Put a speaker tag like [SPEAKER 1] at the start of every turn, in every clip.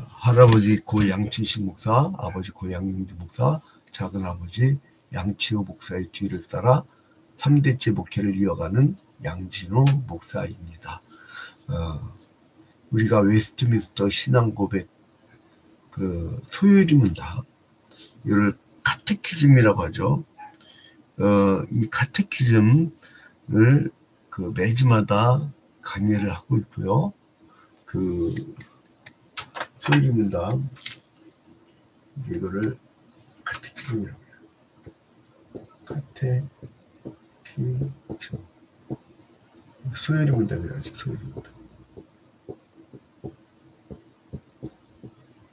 [SPEAKER 1] 할아버지 고 양춘식 목사, 아버지 고 양용주 목사, 작은아버지 양치호 목사의 뒤를 따라 3대째 목회를 이어가는 양진호 목사입니다. 우리가 웨스트민스터 신앙고백 토요일이 문답, 이를 카테키즘이라고 하죠. 이 카테키즘을 매주마다 강의를 하고 있고요. 토요일이 문답, 이거를 카테키즘이라고 해요. 카테키즘. 소요리 문답이라지, 소요리 문답.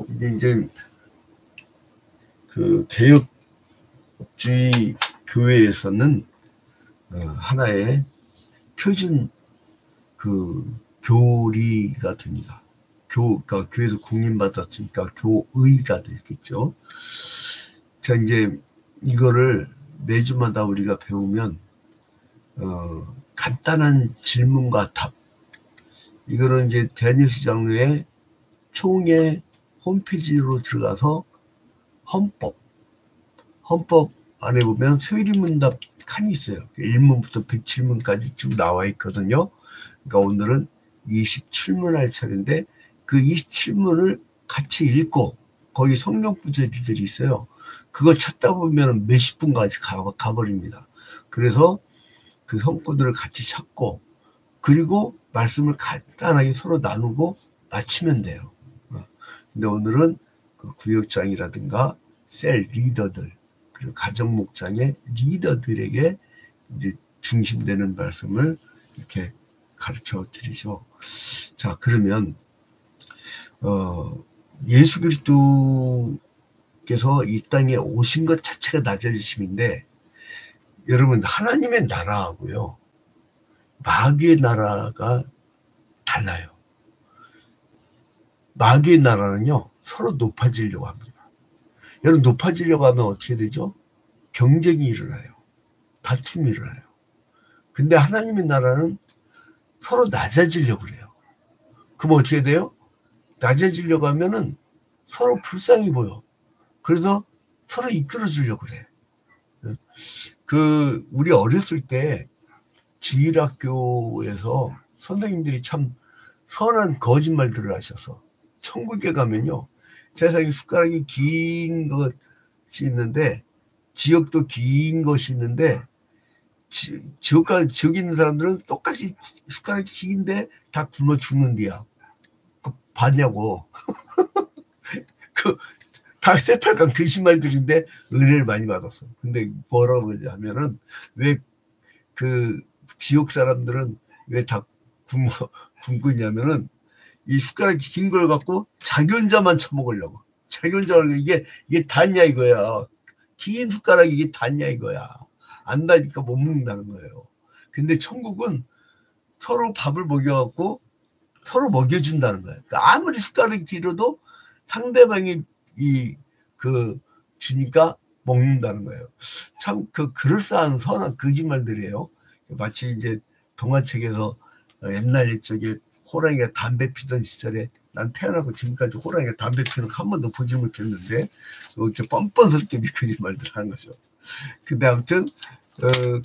[SPEAKER 1] 이게 이제 개혁주의 교회에서는 하나의 표준 교리가 됩니다. 그러니까 교회에서 공인받았으니까 교의가 되겠죠. 자, 이제 이거를 매주마다 우리가 배우면 간단한 질문과 답, 이거는 이제 데니스 장로의 총회 홈페이지로 들어가서 헌법 안에 보면 소요리 문답 칸이 있어요. 1문부터 107문까지 쭉 나와 있거든요. 그러니까 오늘은 27문 할 차례인데 그 27문을 같이 읽고 거기 성경 구절들이 있어요. 그거 찾다 보면 몇십 분까지 가버립니다. 그래서 그 성구들을 같이 찾고 그리고 말씀을 간단하게 서로 나누고 마치면 돼요. 근데 오늘은 그 구역장이라든가 셀 리더들 그리고 가정 목장의 리더들에게 이제 중심되는 말씀을 이렇게 가르쳐 드리죠. 자, 그러면 예수 그리스도께서 이 땅에 오신 것 자체가 낮아지심인데, 여러분 하나님의 나라하고요 마귀의 나라가 달라요. 마귀의 나라는요 서로 높아지려고 합니다. 여러분 높아지려고 하면 어떻게 되죠? 경쟁이 일어나요. 다툼이 일어나요. 근데 하나님의 나라는 서로 낮아지려고 그래요. 그럼 어떻게 돼요? 낮아지려고 하면은 서로 불쌍히 보여. 그래서 서로 이끌어주려고 그래. 우리 어렸을 때 주일학교에서 선생님들이 참 선한 거짓말들을 하셔서 천국에 가면요 세상에 숟가락이 긴 것이 있는데 지역도 긴 것이 있는데 지옥에 있는 사람들은 똑같이 숟가락이 긴데 다 굶어 죽는디야. 봤냐고. 다 새빨간 거짓말들인데 은혜를 많이 받았어. 근데 뭐라고 하냐면은 왜 지옥 사람들은 왜 다 굶고 있냐면은 이 숟가락이 긴 걸 갖고 자기 혼자만 처먹으려고. 자기 혼자 이게 닿냐 이거야. 긴 숟가락이 이게 닿냐 이거야. 안 닿으니까 못 먹는다는 거예요. 근데 천국은 서로 밥을 먹여갖고 서로 먹여준다는 거예요. 그러니까 아무리 숟가락이 길어도 상대방이 주니까 먹는다는 거예요. 참 그럴싸한 선한 거짓말들이에요. 마치 이제 동화책에서 옛날 쪽에 호랑이가 담배 피던 시절에 난 태어나고 지금까지 호랑이가 담배 피는 거 한 번도 보지 못했는데 이렇게 뻔뻔스럽게 거짓말들 하는 거죠. 근데 아무튼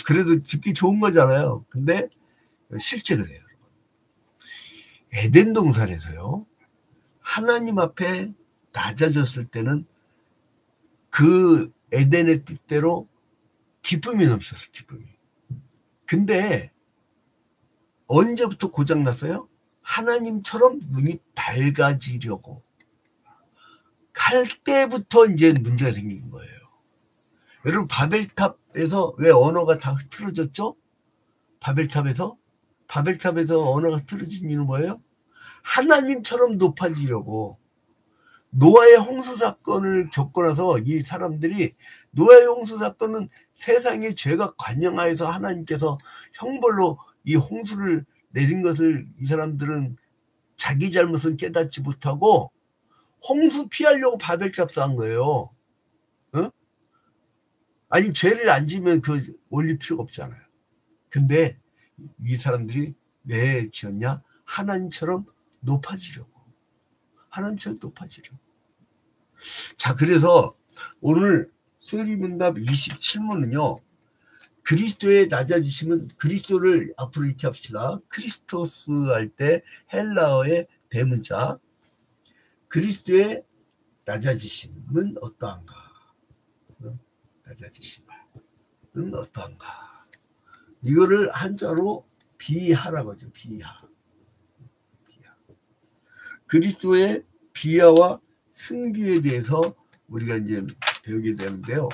[SPEAKER 1] 그래도 듣기 좋은 거잖아요. 근데 실제 그래요. 에덴 동산에서요 하나님 앞에 낮아졌을 때는 그 에덴의 뜻대로 기쁨이 넘쳤어요. 기쁨이. 근데 언제부터 고장났어요? 하나님처럼 눈이 밝아지려고 할 때부터 이제 문제가 생긴 거예요. 여러분 바벨탑에서 왜 언어가 다 흐트러졌죠? 바벨탑에서 언어가 흐트러진 이유는 뭐예요? 하나님처럼 높아지려고. 노아의 홍수 사건을 겪고 나서 이 사람들이 노아의 홍수 사건은 세상의 죄가 관영하여서 하나님께서 형벌로 이 홍수를 내린 것을 이 사람들은 자기 잘못은 깨닫지 못하고 홍수 피하려고 바벨탑 쌓은 거예요. 아니 죄를 안 지면 올릴 필요가 없잖아요. 근데 이 사람들이 왜 지었냐? 하나님처럼 높아지려고. 하나님처럼 높아지려. 자, 그래서 오늘 수요일문답 27문은요. 그리스도의 낮아지심은, 그리스도를 앞으로 이렇게 합시다. 크리스토스 할 때 헬라어의 대문자. 그리스도의 낮아지심은 어떠한가? 낮아지심은 어떠한가? 이거를 한자로 비하라고 하죠. 비하. 그리스도의 비하와 승비에 대해서 우리가 이제 배우게 되는데요.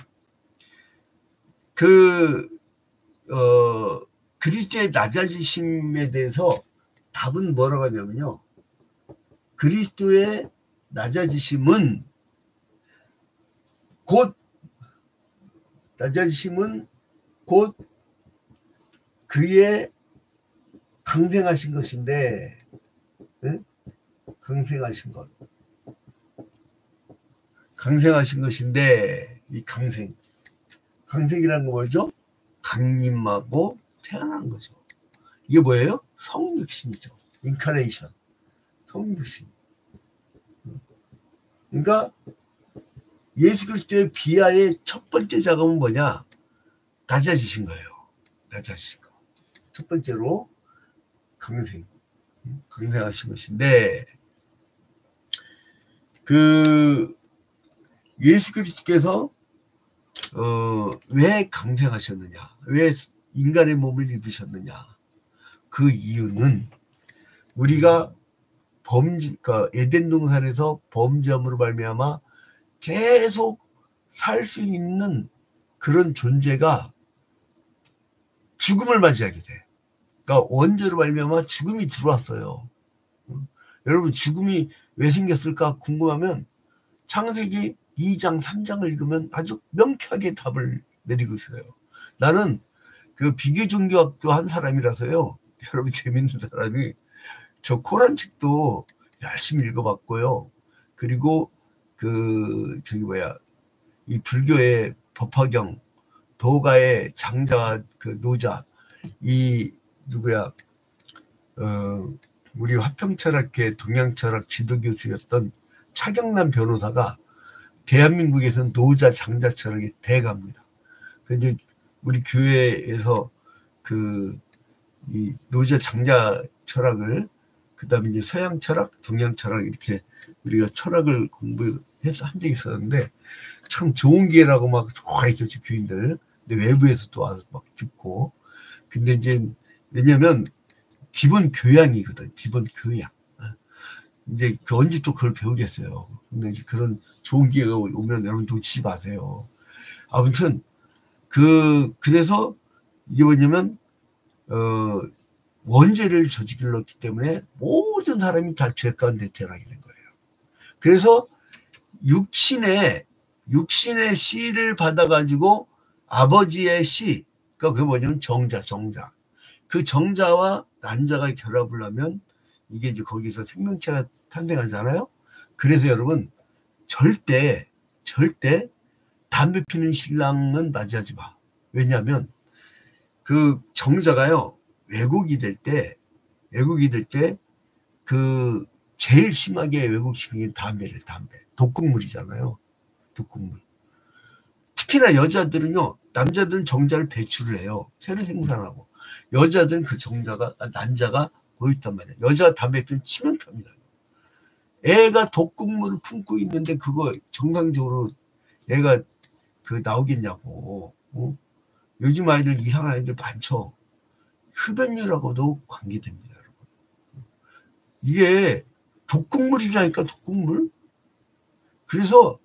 [SPEAKER 1] 그리스도의 낮아지심에 대해서 답은 뭐라고 하냐면요. 그리스도의 낮아지심은 곧 그의 강생하신 것인데, 응? 강생하신 것인데, 이 강생이라는 거 뭐죠? 강림하고 태어난 거죠. 이게 뭐예요? 성육신이죠. 인카레이션. 성육신. 그러니까 예수 그리스도의 비하의 첫 번째 작업은 뭐냐? 낮아지신 거예요. 낮아지신 거. 첫 번째로 강생하신 것인데, 예수 그리스도께서 왜 강생하셨느냐? 왜 인간의 몸을 입으셨느냐? 그 이유는 우리가 그러니까 에덴 동산에서 범죄함으로 말미암아 계속 살 수 있는 그런 존재가 죽음을 맞이하게 돼. 그러니까 원죄로 말미암아 죽음이 들어왔어요. 여러분, 죽음이 왜 생겼을까 궁금하면 창세기 2장, 3장을 읽으면 아주 명쾌하게 답을 내리고 있어요. 나는 그 비교 종교학도 한 사람이라서요. 여러분, 재밌는 사람이 저 코란 책도 열심히 읽어봤고요. 그리고 이 불교의 법화경, 도가의 장자, 노자, 우리 화평철학회 동양철학 지도교수였던 차경남 변호사가 대한민국에서는 노자 장자 철학의 대가입니다. 그런데 우리 교회에서 이 노자 장자 철학을, 그다음에 이제 서양 철학, 동양 철학, 이렇게 우리가 철학을 공부해서 한 적이 있었는데 참 좋은 기회라고 막 좋아했었지, 교인들. 근데 외부에서 또 와서 막 듣고. 근데 이제 왜냐면 기본 교양이거든. 기본 교양. 이제 언제 또 그걸 배우겠어요. 근데 이제 그런 좋은 기회가 오면 여러분 놓치지 마세요. 아무튼 그래서 이게 뭐냐면 원죄를 저질렀기 때문에 모든 사람이 다 죄 가운데 태어나게 된 거예요. 그래서 육신의 씨를 받아가지고 아버지의 씨, 그러니까 그게 뭐냐면 정자. 그 정자와 난자가 결합을 하면 이게 이제 거기서 생명체가 탄생하잖아요. 그래서 여러분, 절대 담배 피는 신랑은 맞이하지 마. 왜냐하면 그 정자가요, 왜곡이 될 때 제일 심하게 왜곡시키는 게 담배래. 독극물이잖아요. 독극물. 특히나 여자들은요, 남자들은 정자를 배출을 해요. 새로 생산하고. 여자들은 그 난자가 고있단 말이에요. 여자가 담배 피우면 치명타입니다. 애가 독극물을 품고 있는데 그거 정상적으로 애가 나오겠냐고. 요즘 아이들 이상한 아이들 많죠. 흡연율하고도 관계됩니다, 여러분. 이게 독극물이라니까, 독극물. 그래서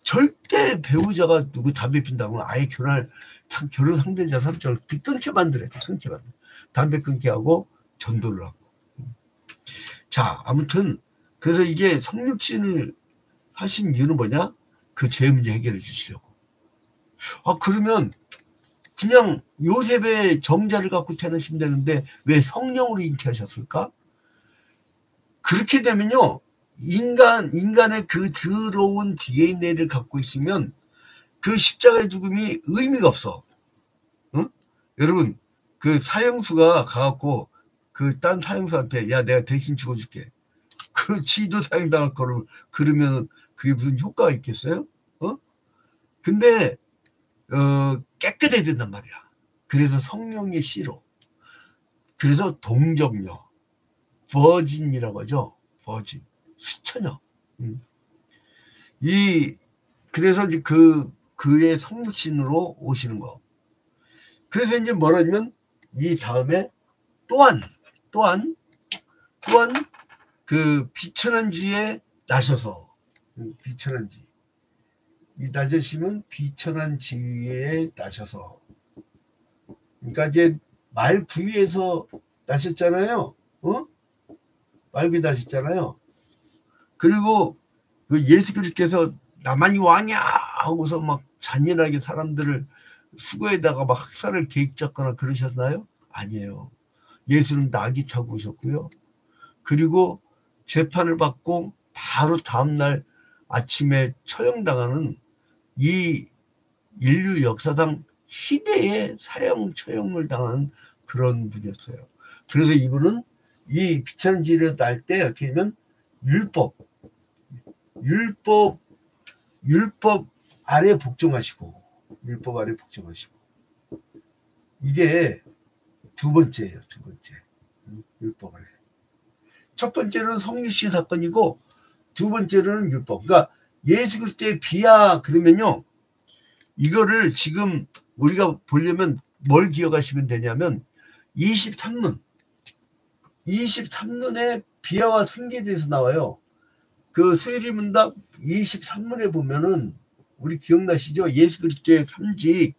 [SPEAKER 1] 절대 배우자가 누구 담배 핀다고 아예 결혼 상대자 삼자를 끊게 만들어요. 담배 끊게 하고 전도를 하고. 자, 아무튼 그래서 이게 성육신을 하신 이유는 뭐냐? 그 죄 문제 해결해 주시려고. 그러면 그냥 요셉의 정자를 갖고 태어나시면 되는데 왜 성령으로 잉태하셨을까? 그렇게 되면요, 인간의 그 더러운 DNA를 갖고 있으면 그 십자가의 죽음이 의미가 없어. 응? 여러분, 그 사형수가 가갖고 딴 사형수한테, 야, 내가 대신 죽어줄게. 그 지도 사형당할 거를 그러면 그게 무슨 효과가 있겠어요? 근데 깨끗해야 된단 말이야. 그래서 성령의 씨로. 그래서 동정녀, 버진이라고 하죠. 버진, 수처녀. 그래서 이제 그의 성육신으로 오시는 거. 그래서 이제 뭐라면 이 다음에 또한 그 비천한 지에 나셔서, 비천한 지, 이 낮으시면 비천한 지에 나셔서, 그러니까 이제 말 부위에서 나셨잖아요. 말 부위 나셨잖아요. 그리고 그 예수 그리스도께서 나만이 왕이야 하고서 막 잔인하게 사람들을 수거에다가 막 학살을 계획 잡거나 그러셨나요? 아니에요. 예수는 낙이 타고 오셨고요. 그리고 재판을 받고 바로 다음날 아침에 처형당하는 이 인류 역사상 희대의 사형 처형을 당하는 그런 분이었어요. 그래서 이분은 이 비천한 지에 날 때 어떻게 되면 율법 아래 복종하시고, 이게 두 번째예요. 두 번째. 율법 아래. 첫 번째는 성육신 사건이고, 두 번째는 율법. 그러니까 예수 그리스도의 비하 그러면요, 이거를 지금 우리가 보려면 뭘 기억하시면 되냐면 23문에 비하와 승계에 대해서 나와요. 그 수요일문답 23문에 보면은 우리 기억나시죠? 예수 그리스도의 삼직,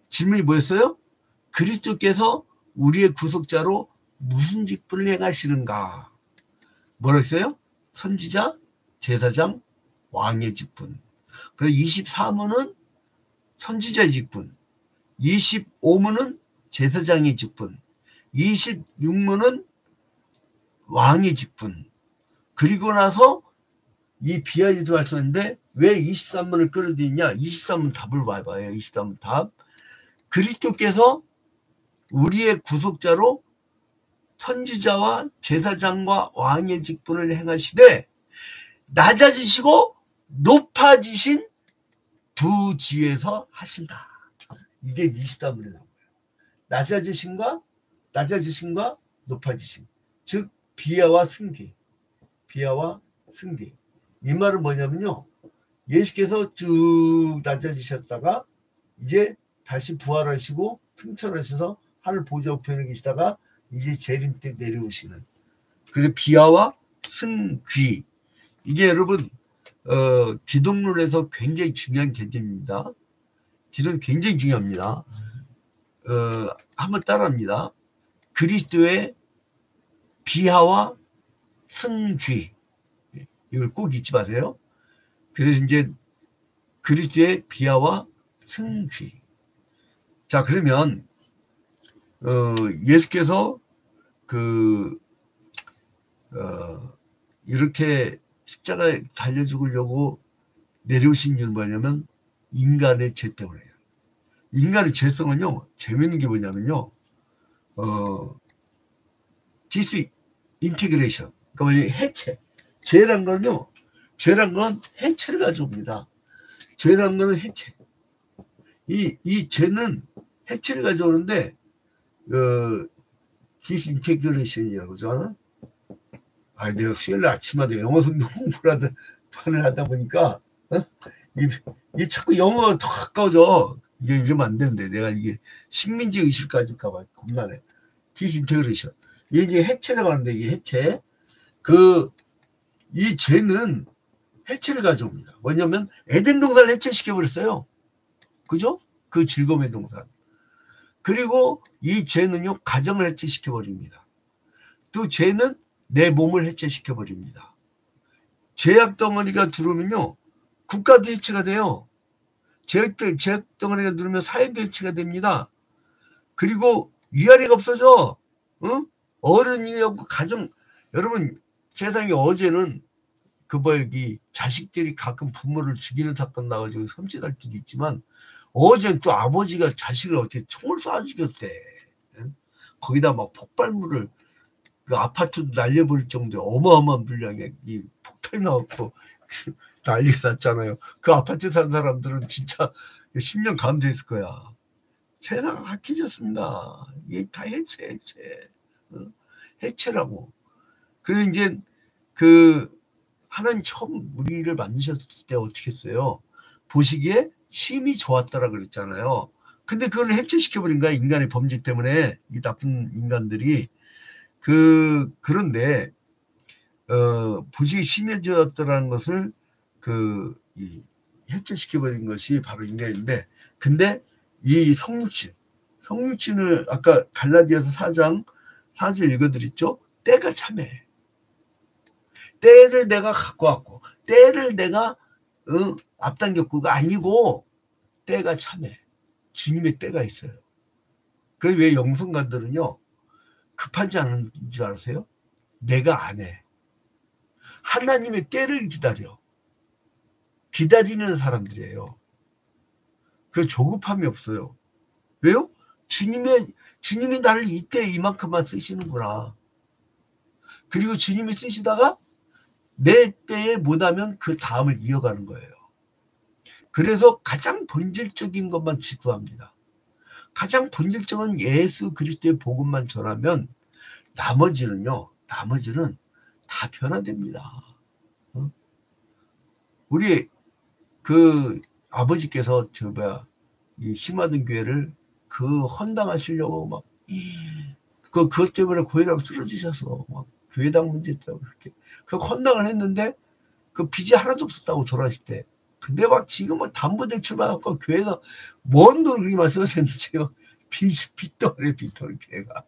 [SPEAKER 1] 질문이 뭐였어요? 그리스도께서 우리의 구속자로 무슨 직분을 행하시는가? 뭐라 했어요? 선지자, 제사장, 왕의 직분. 그래서 24문은 선지자의 직분, 25문은 제사장의 직분, 26문은 왕의 직분. 그리고 나서 이 비하에도 말씀했는데 왜 23문을 끌어들이냐? 23문 답을 봐봐요. 23문 답. 그리스도께서 우리의 구속자로 선지자와 제사장과 왕의 직분을 행하시되 낮아지시고 높아지신 두 지위에서 하신다. 이게 23문에 나온 거예요. 낮아지심과 높아지심. 즉 비하와 승계. 이 말은 뭐냐면요, 예수께서 쭉 낮아지셨다가 이제 다시 부활하시고 승천하셔서 하늘 보좌 우편에 계시다가 이제 재림 때 내려오시는, 그래서 비하와 승귀. 이게 여러분 기독론에서 굉장히 중요한 개념입니다. 기독은 굉장히 중요합니다. 한번 따라합니다. 그리스도의 비하와 승귀, 이걸 꼭 잊지 마세요. 그래서 이제 그리스도의 비하와 승귀. 자, 그러면 예수께서 이렇게 십자가에 달려 죽으려고 내려오신 이유는 뭐냐면 인간의 죄 때문에요. 인간의 죄성은요, 재밌는 게 뭐냐면요, 디스인테그레이션, 그러니까 해체. 죄란 건 해체를 가져옵니다. 죄란 거는 해체. 이 죄는 해체를 가져오는데, 디스인테그레이션이라고 그러잖아. 내가 수요일 아침마다 영어 성경 공부를 하다 보니까, 이 자꾸 영어가 더 가까워져. 이게 이러면 안 되는데, 내가 이게 식민지 의식까지일까봐 겁나네. 디스인테그레이션. 이게 이제 해체라고 하는데, 이게 해체. 이 죄는 해체를 가져옵니다. 뭐냐면, 에덴 동산을 해체시켜버렸어요. 그죠? 그 즐거움의 동산. 그리고 이 죄는요, 가정을 해체시켜버립니다. 또 죄는 내 몸을 해체시켜버립니다. 죄악 덩어리가 들어오면요, 국가도 해체가 돼요. 죄악 덩어리가 들어오면 사회도 해체가 됩니다. 그리고 위아래가 없어져. 어른이 없고 가정. 여러분, 세상에 어제는 여기 자식들이 가끔 부모를 죽이는 사건 나가지고 섬찟할 때도 있지만, 어제는 또 아버지가 자식을 어떻게 총을 쏴 죽였대. 거기다 막 폭발물을 그 아파트도 날려버릴 정도의 어마어마한 분량의 이 폭탄이 나왔고 난리가 났잖아요. 그 아파트에 사는 사람들은 진짜 10년 감수했을 거야. 세상 핫해졌습니다. 이게 다 해체. 해체라고. 그래서 이제 그 하나님 처음 우리를 만드셨을 때 어떻게 했어요? 보시기에 심히 좋았다라 그랬잖아요. 근데 그걸 해체시켜버린 거야. 인간의 범죄 때문에. 이 나쁜 인간들이. 그런데, 보시기에 심히 좋았다라는 것을 해체시켜버린 것이 바로 인간인데, 근데 이 성육신을 아까 갈라디아서 4장 4절 읽어드렸죠? 때가 참해. 때를 내가 갖고 왔고, 때를 내가 앞당겼고가 아니고, 때가 참해. 주님의 때가 있어요. 그래서 왜 영성가들은요, 급하지 않은 줄 아세요? 내가 안 해. 하나님의 때를 기다려. 기다리는 사람들이에요. 그 조급함이 없어요. 왜요? 주님이 나를 이때 이만큼만 쓰시는구나. 그리고 주님이 쓰시다가 내 때에 못하면 그 다음을 이어가는 거예요. 그래서 가장 본질적인 것만 지구합니다. 가장 본질적인 예수 그리스도의 복음만 전하면 나머지는 다 변화됩니다. 우리 그 아버지께서 이 힘하던 교회를 헌당하시려고 막 그것 때문에 고혈압 쓰러지셔서 막 교회당 문제 때문에 그렇게 헌당을 했는데 그 빚이 하나도 없었다고 돌아가실 때. 근데 막 지금 담보대출 받았고 교회가 뭔 돈을 그렇게 많이 쓰셨는지 빚덩어리 교회가.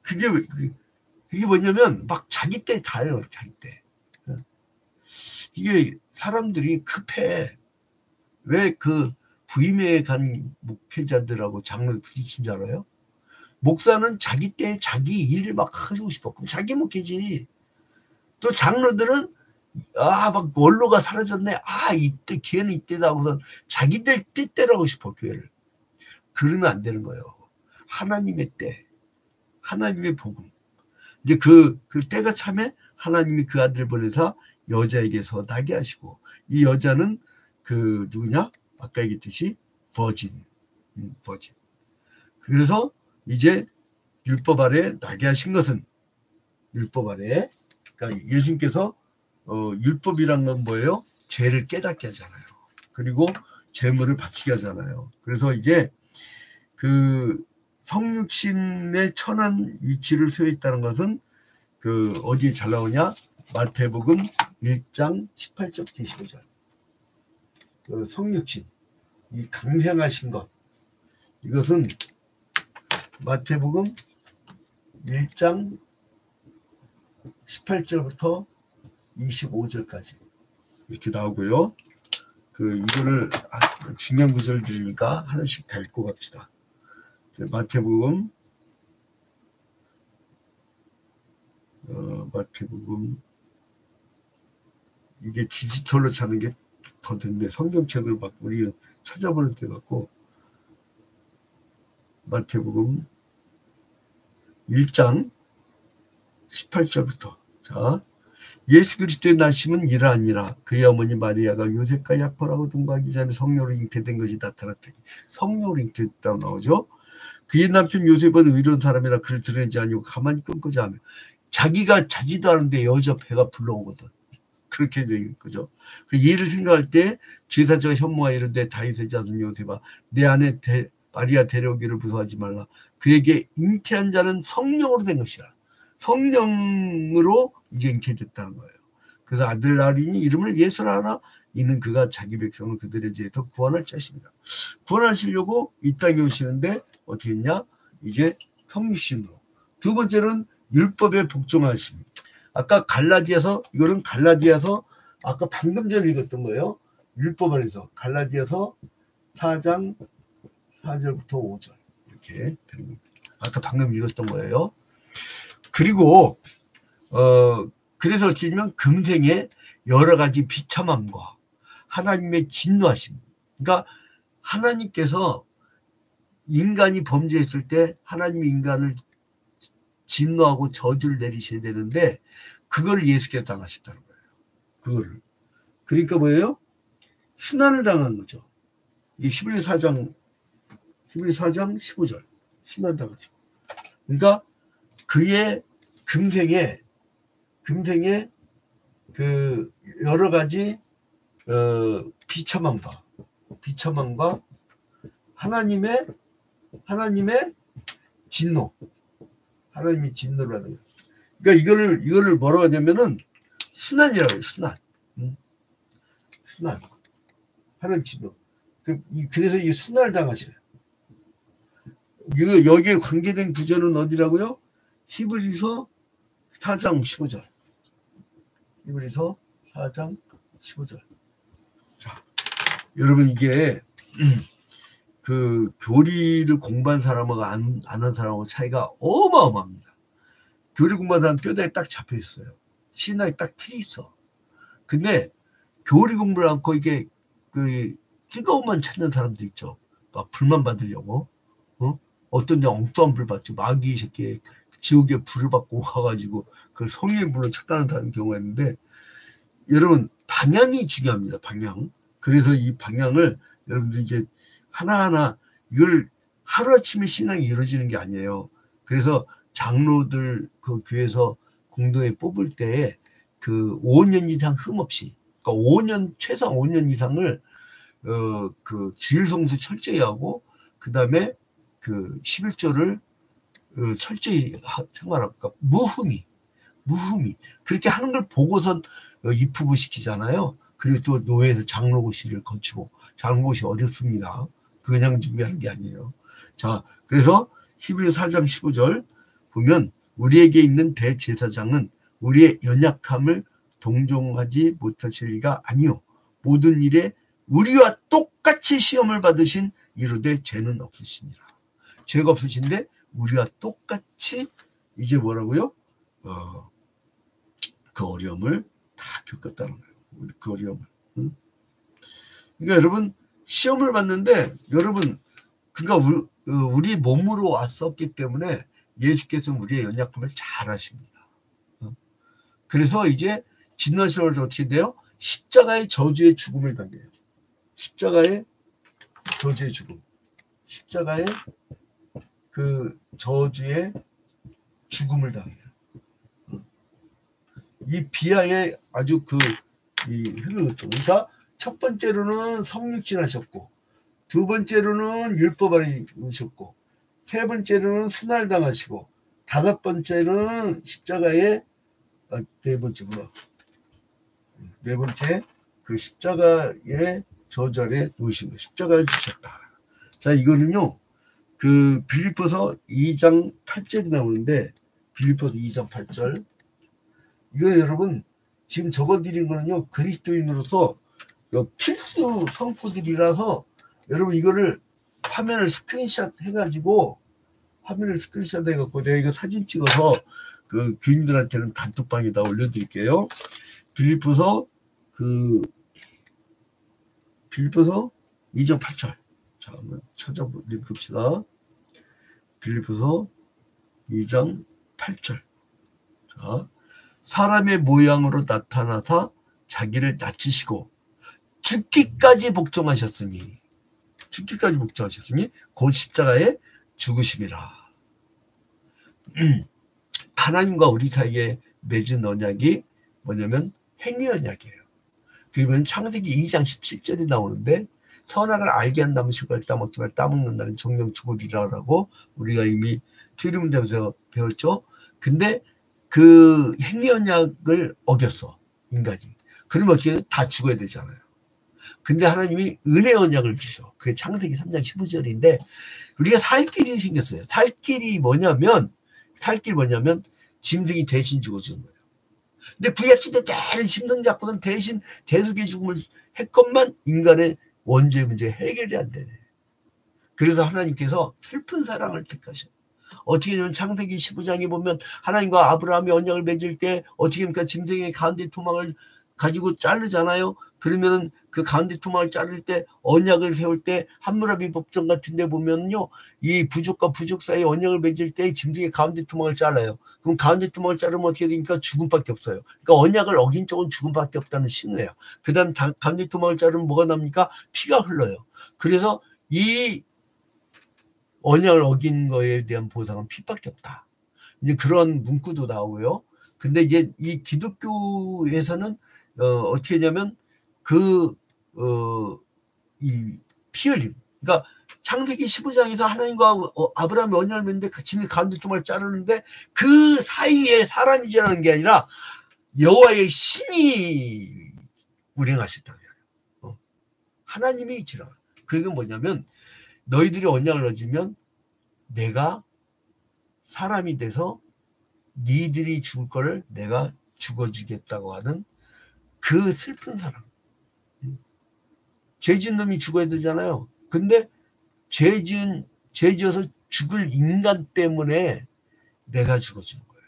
[SPEAKER 1] 그게 뭐냐면 막 자기 때 다요. 자기 때. 이게 사람들이 급해. 왜 부임에 간 목회자들하고 장로들 부딪힌 줄 알아요? 목사는 자기 때 자기 일을 막 하고 싶어. 그럼 자기 목회지. 또 장로들은 막 원로가 사라졌네. 이때 기회는 이때다 하고서 자기들 뜻대로 하고 싶어 교회를. 그러면 안 되는 거예요. 하나님의 때, 하나님의 복음. 이제 그 때가 참에 하나님이 그 아들을 보내서 여자에게서 나게 하시고, 이 여자는 누구냐? 아까 얘기했듯이 버진. 그래서 이제 율법 아래 나게 하신 것은 율법 아래. 그러니까 예수님께서 율법이란 건 뭐예요? 죄를 깨닫게 하잖아요. 그리고 제물을 바치게 하잖아요. 그래서 이제 성육신의 천한 위치를 소유했다는 것은 어디에 잘 나오냐? 마태복음 1장 18절부터 25절. 성육신, 이 강생하신 것. 이것은 마태복음 1장 18절부터 25절까지 이렇게 나오고요. 이거를 중요한 구절들이니까 하나씩 다 읽고 갑시다. 마태복음 이게 디지털로 찾는 게 더 됐네. 성경책을 막 우리 찾아보는 데 갖고 마태복음 1장 18절부터. 자, 예수 그리스도의 나심은 이러하니라. 그의 어머니 마리아가 요셉과 약혼하고 동거하기 전에 성령으로 잉태된 것이 나타났더니. 성령으로 잉태됐다고 나오죠. 그의 남편 요셉은 의로운 사람이라 그를 드러내지 아니고 가만히 끊고자 하며, 자기가 자지도 않은데 여자 배가 불러오거든. 그렇게 되는 거죠. 그 이를 생각할 때 제사장가 현모가 이르되 다윗의 자손 요셉아, 내 아내 마리아 데려오기를 무서워하지 말라. 그에게 잉태한 자는 성령으로 된 것이라. 성령으로 이제 잉태됐다는 거예요. 그래서 아들 낳으리니 이름을 예수라 하나. 이는 그가 자기 백성을 그들의 죄에서 구원할 자십니다. 구원하시려고 이 땅에 오시는데 어떻게 했냐? 이제 성육신으로. 두 번째는 율법에 복종하심. 아까 이거는 갈라디아서 아까 방금 전에 읽었던 거예요. 율법 안에서 갈라디아서 4장 4절부터 5절 이렇게 되는 겁니다. 아까 방금 읽었던 거예요. 그리고 그래서 어떻게 보면 금생에 여러 가지 비참함과 하나님의 진노하심. 그러니까 하나님께서 인간이 범죄했을 때 하나님이 인간을 진노하고 저주를 내리셔야 되는데 그걸 예수께서 당하셨다는 거예요. 그거를. 그러니까 뭐예요? 순환을 당한 거죠. 이게 히브리 4장 15절. 순환 당하죠. 그러니까 그의 금생에 그 여러 가지 비참함과 하나님의 진노, 하나님이 진노를 하는 거예요. 그러니까 이거를 뭐라고 하냐면은 순환이라고 해요. 순환. 하나님 진노. 그래서 이 순환을 당하시래요. 여기에 관계된 구절은 어디라고요? 히브리서 4장 15절. 히브리서 4장 15절. 자, 여러분 이게 그 교리를 공부한 사람하고 안 한 사람하고 차이가 어마어마합니다. 교리 공부한 사람은 뼈대에 딱 잡혀 있어요. 신학에 딱 틀이 있어. 근데 교리 공부를 않고 이게 그 뜨거움만 찾는 사람도 있죠. 막 불만 받으려고. 어떤 데 엉뚱한 불 받죠. 마귀 새끼 지옥에 불을 받고 가가지고 그걸 성령의 불로 착각하는 경우가 있는데, 여러분 방향이 중요합니다. 방향. 그래서 이 방향을 여러분들 이제 하나하나 이걸 하루아침에 신앙이 이루어지는 게 아니에요. 그래서 장로들 그 교회에서 공동에 뽑을 때 그 5년 이상 흠없이, 그러니까 5년 최소한 5년 이상을 그 주일 성수 철저히 하고 그다음에 그 11조를 철저히 생활하고, 그러니까 무흠이 그렇게 하는 걸 보고선 입후부 시키잖아요. 그리고 또 노예에서 장로고시를 거치고, 장로고시 어렵습니다. 그냥 준비하는 게 아니에요. 자, 그래서 히브리 4장 15절 보면 우리에게 있는 대제사장은 우리의 연약함을 동정하지 못하실 리가 아니요 모든 일에 우리와 똑같이 시험을 받으신 이르되 죄는 없으시니라. 죄가 없으신데 우리와 똑같이 이제 뭐라고요? 그 어려움을 다 겪었다는 거예요. 그 어려움을. 그러니까 여러분 시험을 받는데, 여러분 그러니까 우리 몸으로 왔었기 때문에 예수께서는 우리의 연약함을 잘 아십니다. 그래서 이제 진노하실 때 어떻게 돼요? 십자가의 저주의 죽음을 당해요. 십자가의 저주의 죽음. 십자가의 그 저주의 죽음을 당해요. 이 비하에 아주 흐르죠. 그러니까 첫 번째로는 성육신하셨고, 두 번째로는 율법 아래 오셨고, 세 번째로는 순환을 당하시고, 다섯 번째로는 십자가의 네 번째 그 십자가의 저절에 놓으신 거, 십자가를 지셨다. 자, 이거는요 그 빌립보서 2장 8절이 나오는데, 빌립보서 2장 8절, 이거 여러분 지금 적어드린 거는요 그리스도인으로서 필수 성포들이라서, 여러분 이거를 화면을 스크린샷 해가지고 내가 이거 사진 찍어서 그 교인들한테는 단톡방에다 올려드릴게요. 빌립보서 2장 8절. 자, 한번 찾아봅시다. 빌립보서 2장 8절. 자, 사람의 모양으로 나타나사 자기를 낮추시고 죽기까지 복종하셨으니 곧 십자가에 죽으심이라. 하나님과 우리 사이에 맺은 언약이 뭐냐면 행위 언약이에요. 그러면 창세기 2장 17절이 나오는데, 선악을 알게 한다면 실과를 따먹지 말 따먹는다는 정령 죽으리라라고 우리가 이미 트리문되면서 배웠죠. 근데 그 행위 언약을 어겼어 인간이. 그러면 어떻게 다 죽어야 되잖아요. 근데 하나님이 은혜 언약을 주셔. 그게 창세기 3장 15절인데 우리가 살 길이 생겼어요. 살 길이 뭐냐면 짐승이 대신 죽어주는 거예요. 근데 구약시대 때는 짐승 잡고선 대신 대속의 죽음을 했건만 인간의 원죄 문제 해결이 안 되네. 그래서 하나님께서 슬픈 사랑을 택하셔. 어떻게 되면 창세기 15장에 보면 하나님과 아브라함이 언약을 맺을 때 어떻게 합니까? 짐승의 가운데 도망을 가지고 자르잖아요. 그러면 그 가운데 토막을 자를 때, 언약을 세울 때, 함무라비 법정 같은 데 보면요, 이 부족과 부족 사이에 언약을 맺을 때 짐승의 가운데 토막을 잘라요. 그럼 가운데 토막을 자르면 어떻게 되니까 죽음밖에 없어요. 그러니까 언약을 어긴 쪽은 죽음밖에 없다는 신호예요. 그 다음 가운데 토막을 자르면 뭐가 납니까? 피가 흘러요. 그래서 이 언약을 어긴 거에 대한 보상은 피밖에 없다. 이제 그런 문구도 나오고요. 근데 이제 이 기독교에서는 어떻게 하냐면 이 피 흘림. 그러니까 창세기 15장에서 하나님과 아브라함이 언약을 맺는데 짐승 가운데 토막을 자르는데 그 사이에 사람이 지나는 게 아니라 여호와의 신이 운행하셨다는 거예요. 하나님이 지나. 그게 뭐냐면 너희들이 언약을 어지면 내가 사람이 돼서 니들이 죽을 거를 내가 죽어주겠다고 하는 그 슬픈 사랑. 죄 지은 놈이 죽어야 되잖아요. 근데 죄 지어서 죽을 인간 때문에 내가 죽어주는 거예요.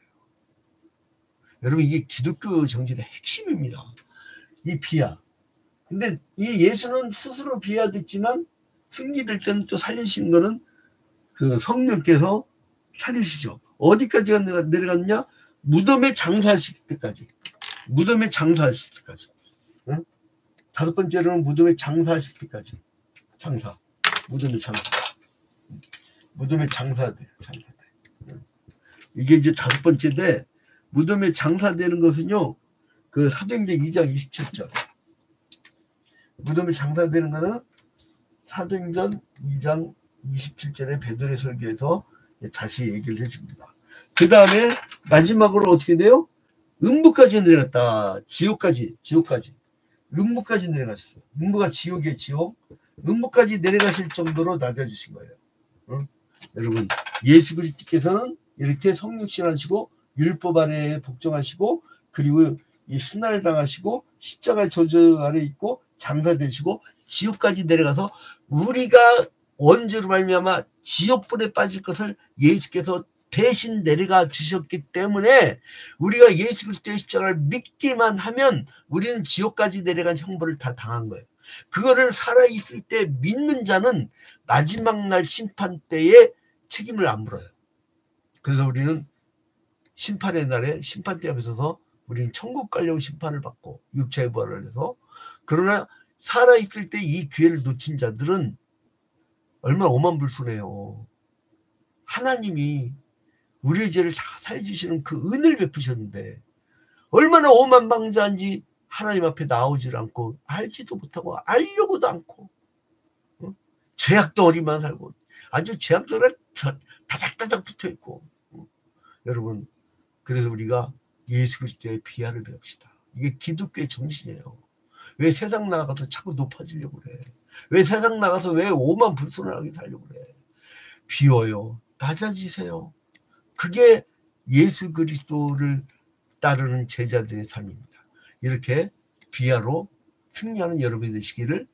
[SPEAKER 1] 여러분, 이게 기독교 정신의 핵심입니다. 이 비하. 근데 이 예수는 스스로 비하됐지만 승리될 때는 또 살리시는 거는 그 성령께서 살리시죠. 어디까지가 내려갔냐? 무덤에 장사하실 때까지. 무덤에 장사하실 때까지. 응? 다섯 번째로는 무덤에 장사하실 때까지. 장사. 무덤에 장사. 무덤에 장사돼. 이게 이제 다섯 번째인데, 무덤에 장사되는 것은요, 그 사도행전 2장 27절. 무덤에 장사되는 거는 사도행전 2장 27절에 베드로의 설교에서 다시 얘기를 해줍니다. 그 다음에 마지막으로 어떻게 돼요? 음부까지 내려갔다. 지옥까지. 음부까지 내려가셨어요. 음부가 지옥이에요, 지옥. 음부까지 내려가실 정도로 낮아지신 거예요. 응? 여러분, 예수 그리스도께서는 이렇게 성육신하시고 율법 아래 복종하시고 그리고 이 순환을 당하시고 십자가 저주 아래 있고 장사되시고 지옥까지 내려가서 우리가 원죄로 말미암아 지옥불에 빠질 것을 예수께서 대신 내려가 주셨기 때문에 우리가 예수 그리스도의 십자가를 믿기만 하면 우리는 지옥까지 내려간 형벌을 다 당한 거예요. 그거를 살아있을 때 믿는 자는 마지막 날 심판 때에 책임을 안 물어요. 그래서 우리는 심판의 날에 심판대 앞에 서서 우리는 천국 가려고 심판을 받고 육체의 부활을 해서, 그러나 살아있을 때 이 기회를 놓친 자들은 얼마나 오만불순해요. 하나님이 우리의 죄를 다 사해주시는 그 은혜를 베푸셨는데 얼마나 오만방자한지 하나님 앞에 나오질 않고 알지도 못하고 알려고도 않고 죄악덩어리만 살고 아주 죄악덩어리가 다닥다닥 붙어있고. 여러분, 그래서 우리가 예수 그리스도의 비하를 배웁시다. 이게 기독교의 정신이에요. 왜 세상 나가서 자꾸 높아지려고 그래? 왜 세상 나가서 왜 오만불순하게 살려고 그래? 비워요. 낮아지세요. 그게 예수 그리스도를 따르는 제자들의 삶입니다. 이렇게 비하로 승리하는 여러분이 되시기를